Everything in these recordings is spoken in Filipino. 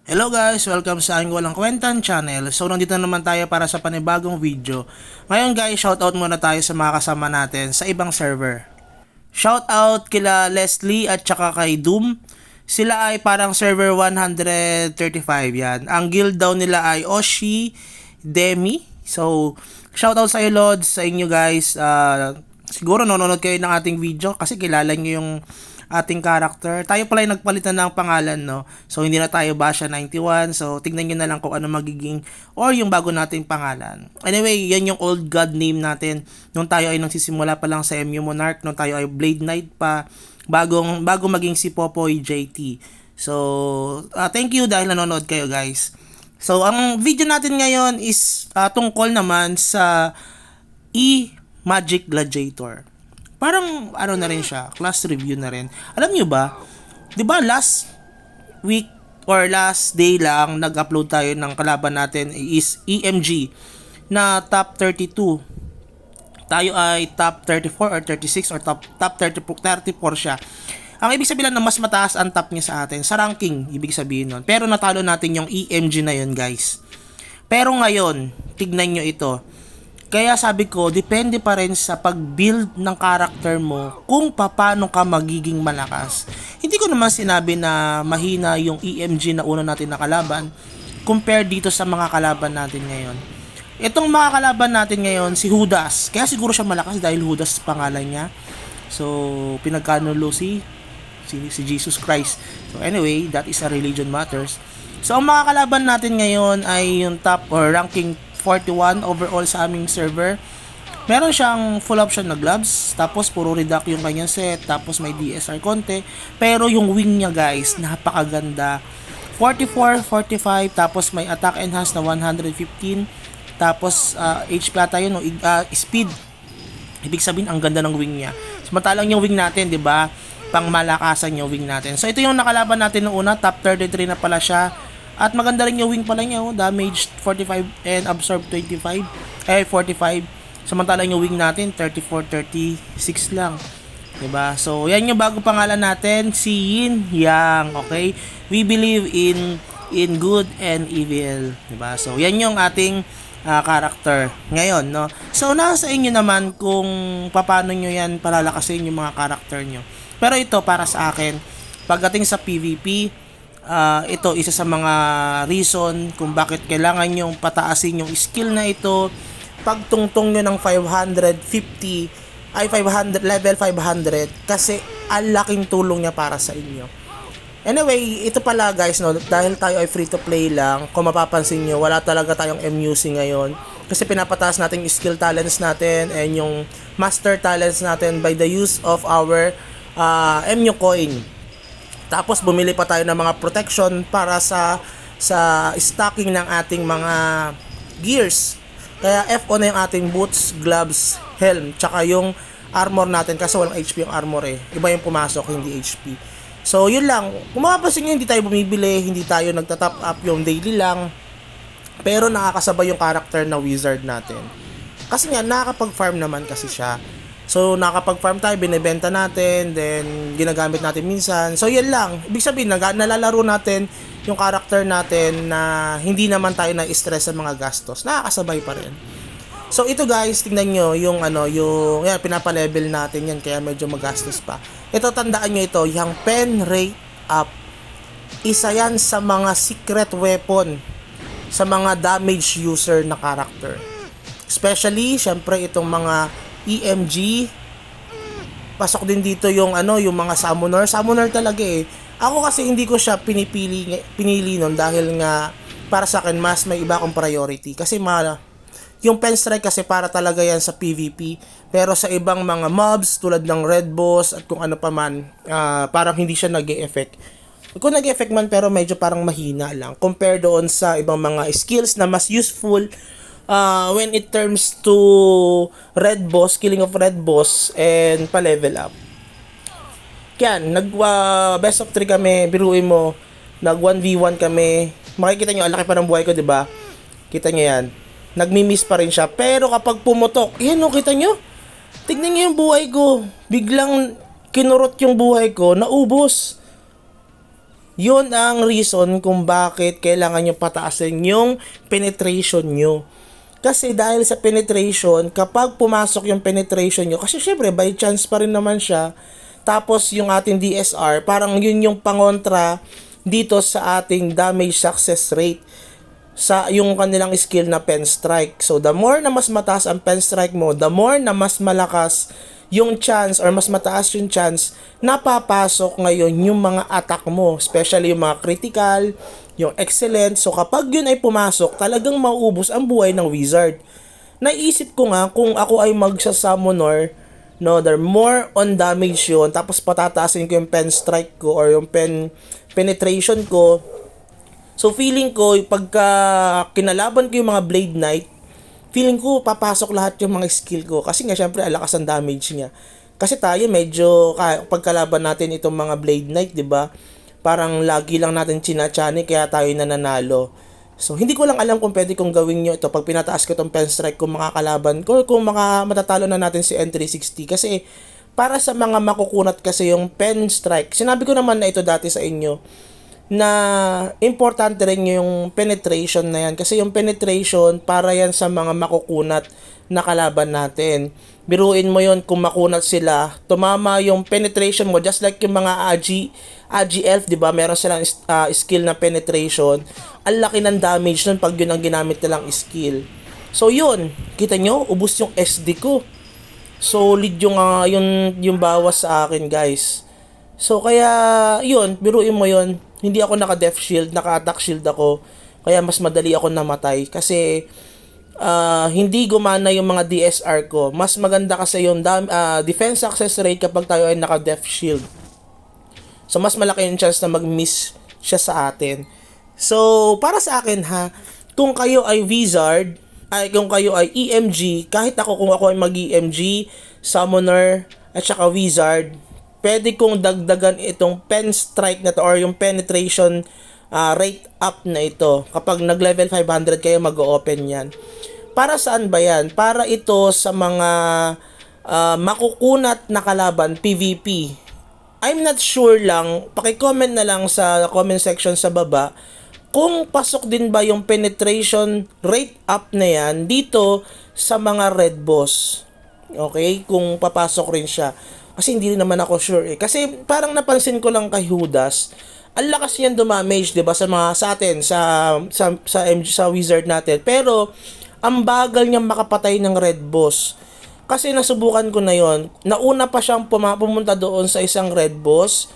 Hello guys! Welcome sa aking walang kwentan channel. So nandito naman tayo para sa panibagong video. Ngayon guys, shoutout muna tayo sa mga kasama natin sa ibang server. Shoutout kila Leslie at saka kay Doom. Sila ay parang server 135 yan. Ang guild daw nila ay Oshi, Demi. So shoutout sa iyo Lods, sa inyo guys. Siguro nanonood kayo ng ating video kasi kilala nyo yung ating character. Tayo pala yung nagpalitan ng pangalan, no? So, hindi na tayo Basha 91. So, tignan nyo na lang kung ano magiging or yung bago nating pangalan. Anyway, yan yung old god name natin. Nung tayo ay nagsisimula pa lang sa MU Monarch, nung tayo ay Blade Knight pa, bago maging si Popoy JT. So, thank you dahil nanonood kayo, guys. So, ang video natin ngayon is tungkol naman sa Magic Gladiator. Parang ano na rin siya, class review na rin. Alam nyo ba, 'di ba last week or last day lang nag-upload tayo ng kalaban natin is EMG na top 32. Tayo ay top 34 or 36 or top 34 siya. Ang ibig sabihin na mas mataas ang top niya sa atin sa ranking, ibig sabihin nun. Pero natalo natin yung EMG na yun, guys. Pero ngayon, tignan nyo ito. Kaya sabi ko, depende pa rin sa pag-build ng character mo kung paano ka magiging malakas. Hindi ko naman sinabi na mahina yung EMG na una natin na kalaban compared dito sa mga kalaban natin ngayon. Itong mga kalaban natin ngayon, si Judas. Kaya siguro siya malakas dahil Judas pangalan niya. So, pinagkanulo si Jesus Christ. So, anyway, that is a religion matters. So, ang mga kalaban natin ngayon ay yung top or ranking 41 overall sa aming server. Meron siyang full option na gloves, tapos puro redact yung kanyang set, tapos may DSR konti, pero yung wing niya guys, napakaganda. 44, 45, tapos may attack enhance na 115, tapos HP ata yun, speed. Ibig sabihin, ang ganda ng wing niya. Samantalang yung wing natin, di ba? Pang malakasan yung wing natin. So ito yung nakalaban natin noong una, top 33 na pala siya. At maganda rin yung wing pala niya, damage 45 and absorb 45, 45. Samantalang yung wing natin 34, 36 lang. 'Di ba? So, yan yung bago pangalan natin, si Yin Yang, okay? We believe in good and evil, 'di ba? So, yan yung ating character ngayon, no? So, nasa inyo naman kung paano nyo yan palalakasin yung mga character nyo. Pero ito para sa akin, pagdating sa PvP, ito isa sa mga reason kung bakit kailangan nyong pataasin yung skill na ito pagtungtong nyo ng 550 ay 500 level 500 kasi ang laking tulong niya para sa inyo. Anyway, ito pala guys, no, dahil tayo ay free to play lang, kung mapapansin nyo, wala talaga tayong MUC ngayon kasi pinapataas natin yung skill talents natin and yung master talents natin by the use of our MU coin. Tapos bumili pa tayo ng mga protection para sa stocking ng ating mga gears. Kaya FO na yung ating boots, gloves, helm, tsaka yung armor natin kasi walang HP yung armor eh. Iba yung pumasok, hindi HP. So yun lang. Kung mapapansin nyo, hindi tayo bumibili, hindi tayo nagta-top up yung daily lang. Pero nakakasabay yung character na wizard natin. Kasi nga, nakakapag-farm naman kasi siya. So, nakapag-farm tayo, binibenta natin, then ginagamit natin minsan. So, yan lang. Ibig sabihin, nalalaro natin yung character natin na hindi naman tayo na-stress sa mga gastos. Nakakasabay pa rin. So, ito guys, tingnan nyo yung yan, pinapa-level natin yan, kaya medyo magastos pa. Ito, tandaan nyo ito, yung pen rate up. Isa yan sa mga secret weapon sa mga damage user na character. Especially, syempre, itong mga EMG, pasok din dito yung yung mga summoner talaga eh. Ako kasi hindi ko siya pinili nun dahil nga para sa akin mas may iba akong priority kasi yung pen strike kasi para talaga yan sa PVP, pero sa ibang mga mobs tulad ng red boss at kung ano pa man, parang hindi siya nag-e-effect. Kung nag-e-effect man pero medyo parang mahina lang compare doon sa ibang mga skills na mas useful when it terms to red boss, killing of red boss and pa-level up. Yan, best of 3 kami, biruin mo, nag 1v1 kami. Makikita nyo, ang laki pa ng buhay ko, 'di ba? Kita nyo yan. Nagmi-miss pa rin siya, pero kapag pumutok, yan o, kita nyo? Tignan nyo yung buhay ko. Biglang kinurot yung buhay ko, naubos. Yun ang reason kung bakit kailangan nyo pataasin yung penetration nyo. Kasi dahil sa penetration, kapag pumasok yung penetration nyo, kasi syempre by chance pa rin naman siya, tapos yung ating DSR, parang yun yung pangontra dito sa ating damage success rate sa yung kanilang skill na pen strike. So the more na mas mataas ang pen strike mo, the more na mas malakas yung chance or mas mataas yung chance na papasok ngayon yung mga attack mo, especially yung mga critical, yung excellent. So kapag yun ay pumasok, talagang mauubos ang buhay ng wizard. Naisip ko nga kung ako ay magsa-summoner, no, they're more on damage yun, tapos patataasin ko yung pen strike ko or yung penetration ko. So feeling ko, pagka kinalaban ko yung mga Blade Knight, feeling ko papasok lahat yung mga skill ko. Kasi nga syempre, alakas ang damage niya. Kasi tayo medyo, pagkalaban natin itong mga Blade Knight, di ba? Parang lagi lang natin chinachani, kaya tayo nananalo. So hindi ko lang alam kung pwede kong gawin nyo ito. Pag pinataas ko itong pen strike kung makakalaban ko, kung matatalo na natin si N360. Kasi para sa mga makukunat kasi yung pen strike, sinabi ko naman na ito dati sa inyo, na importante rin yung penetration na yan. Kasi yung penetration, para yan sa mga makukunat na kalaban natin. Biruin mo yon, kung makunat sila, tumama yung penetration mo, just like yung mga Agi Elf, di ba? Meron silang skill na penetration. Ang laki ng damage nun pag yun ang ginamit nilang skill. So yun, kita nyo, ubos yung SD ko. Solid yung bawas sa akin, guys. So kaya yun, biruin mo yun, hindi ako naka-death shield, naka-attack shield ako. Kaya mas madali ako namatay kasi hindi gumana yung mga DSR ko. Mas maganda kasi yung defense success rate kapag tayo ay naka-death shield. So mas malaki yung chance na mag-miss siya sa atin. So para sa akin ha, kung kayo ay wizard, kung kayo ay EMG, kahit kung ako ay mag-EMG, summoner, at saka wizard, pwede kong dagdagan itong pen strike na to or yung penetration rate up na ito. Kapag nag-level 500 kayo, mag-open yan. Para saan ba yan? Para ito sa mga makukunat na kalaban, PvP. I'm not sure lang, paki-comment na lang sa comment section sa baba, kung pasok din ba yung penetration rate up na yan dito sa mga red boss. Okay? Kung papasok rin siya. Kasi hindi rin naman ako sure eh. Kasi parang napansin ko lang kay Judas, ang lakas niyan dumamage, 'di ba, sa atin sa wizard natin. Pero ang bagal niyang makapatay ng red boss. Kasi nasubukan ko na 'yon. Nauna pa siyang pumunta doon sa isang red boss.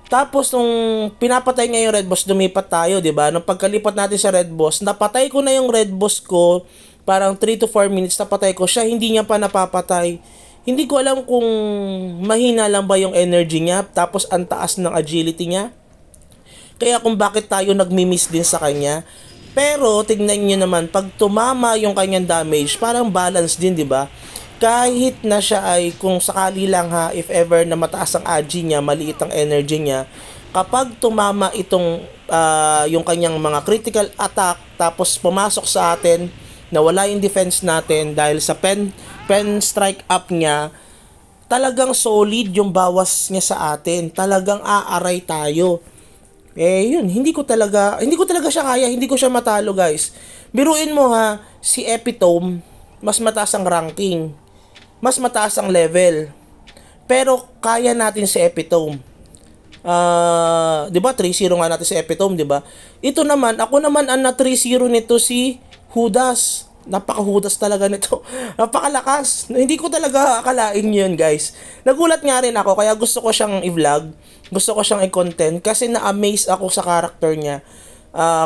Tapos nung pinapatay niya yung red boss, lumipat tayo, 'di ba? Nung pagkalipat natin sa red boss, napatay ko na yung red boss ko. Parang 3 to 4 minutes napatay ko siya, hindi niya pa napapatay. Hindi ko alam kung mahina lang ba yung energy niya, tapos ang taas ng agility niya. Kaya kung bakit tayo nagmi-miss din sa kanya. Pero tignan niyo naman, pag tumama yung kanyang damage, parang balance din, di ba? Kahit na siya ay, kung sakali lang ha, if ever na mataas ang agi niya, maliit ang energy niya, kapag tumama itong yung kanyang mga critical attack, tapos pumasok sa atin, nawala yung defense natin dahil sa pen strike up niya, talagang solid yung bawas niya sa atin. Talagang aaray tayo. Yun, hindi ko talaga siya kaya, hindi ko siya matalo, guys. Biruin mo ha, si Epitome, mas mataas ang ranking, mas mataas ang level. Pero kaya natin si Epitome. 'Di ba? 3-0 nga natin si Epitome, 'di ba? Ito naman, ako naman ang na 3-0 nito si Judas. Napaka-Judas talaga nito. Napakalakas. Hindi ko talaga akalain yun, guys. Nagulat nga rin ako, kaya gusto ko siyang i-vlog. Gusto ko siyang i-content kasi na-amaze ako sa character niya.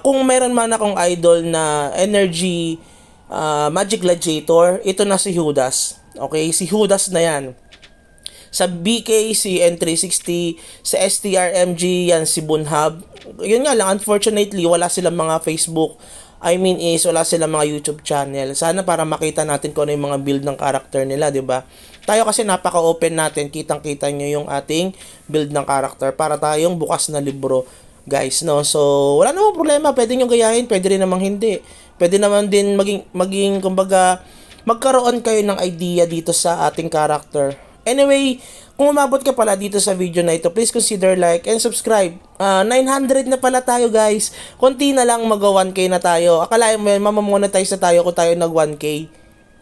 Kung meron man akong idol na energy magic gladiator, ito na si Judas. Okay? Si Judas na yan. Sa BK, si N360, sa STRMG, yan si Bunhab. Yun nga lang, unfortunately, wala silang mga Facebook. Wala silang mga YouTube channel. Sana para makita natin kung ano yung mga build ng character nila, di ba? Tayo kasi napaka-open natin, kitang-kita nyo yung ating build ng character para tayong bukas na libro, guys, no? So, wala namang problema, pwede nyo gayahin, pwede rin namang hindi. Pwede naman din maging kumbaga, magkaroon kayo ng idea dito sa ating character. Anyway, kung umabot ka pala dito sa video na ito, please consider like and subscribe. 900 na pala tayo guys. Konti na lang mag 1K na tayo. Akalain mo yun, mamamonetize na tayo kung tayo nag 1K.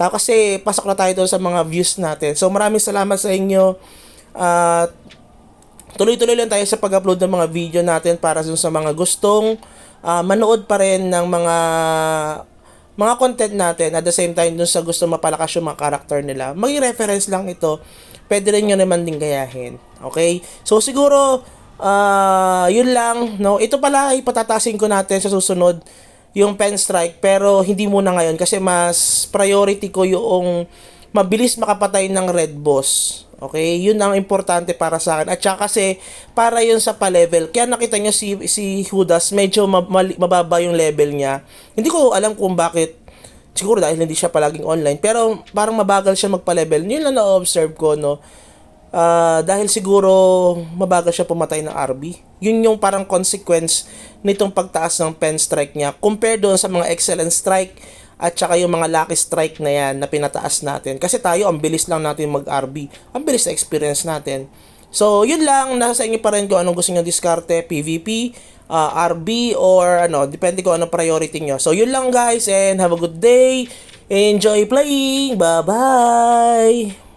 Kasi pasok na tayo doon sa mga views natin. So maraming salamat sa inyo. Tuloy-tuloy lang tayo sa pag-upload ng mga video natin para sa mga gustong manood pa rin ng mga content natin. At the same time, dun sa gusto mapalakas yung mga karakter nila. Maging reference lang ito. Pwede rin nyo naman din gayahin. Okay? So siguro, yun lang. No? Ito pala, ipatatasin ko natin sa susunod yung pen strike. Pero hindi muna ngayon kasi mas priority ko yung mabilis makapatay ng red boss. Okay? Yun ang importante para sa akin. At saka kasi, para yun sa pa-level. Kaya nakita nyo si Judas, medyo mababa yung level niya. Hindi ko alam kung bakit. Siguro dahil hindi siya palaging online. Pero parang mabagal siya magpa-level. Yun lang na-observe ko, no? Dahil siguro mabagal siya pumatay ng RB. Yun yung parang consequence nitong pagtaas ng pen strike niya. Compare doon sa mga excellent strike at saka yung mga lucky strike na yan na pinataas natin. Kasi tayo, ang bilis lang natin mag-RB. Ang bilis na experience natin. So, yun lang. Nasa inyo pa rin kung anong gusto nyo diskarte, PvP, RB, or ano, depende kung anong priority nyo. So, yun lang guys, and have a good day. Enjoy playing. Bye-bye!